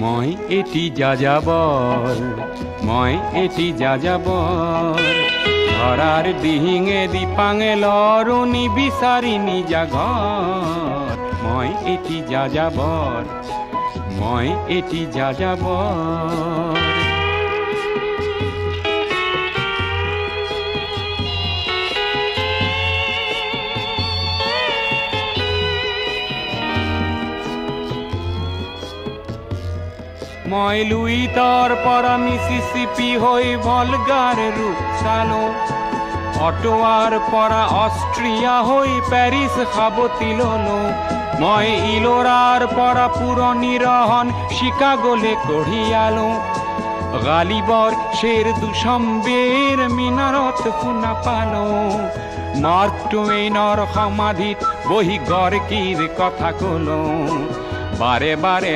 মই এটি যাযাবৰ, মই এটি যাযাবৰ, ধৰাৰ দিহিঙে দিপাঙে লৰণি বিচাৰি নিজা ঘৰ। মই এটি যাযাবৰ, মই এটি যাযাবৰ। মই লুইতৰ পৰা মিছিছিপি হৈ ভলগাৰ ৰূপ চালো, অটোৱাৰ পৰা অষ্ট্ৰিয়া হৈ পেৰিছ সাৱটি ললো। মই ইলোৰাৰ পৰা পুৰণি ৰহন চিকাগোলে কঢ়িয়ালো, গালিবৰ শ্বেৰ দুচম্বেৰ মিনাৰত শুনা পালো। মাৰ্ক টুৱেইনৰ সমাধিত বহি গৰ্কিৰ কথা কলো, বাৰে বাৰে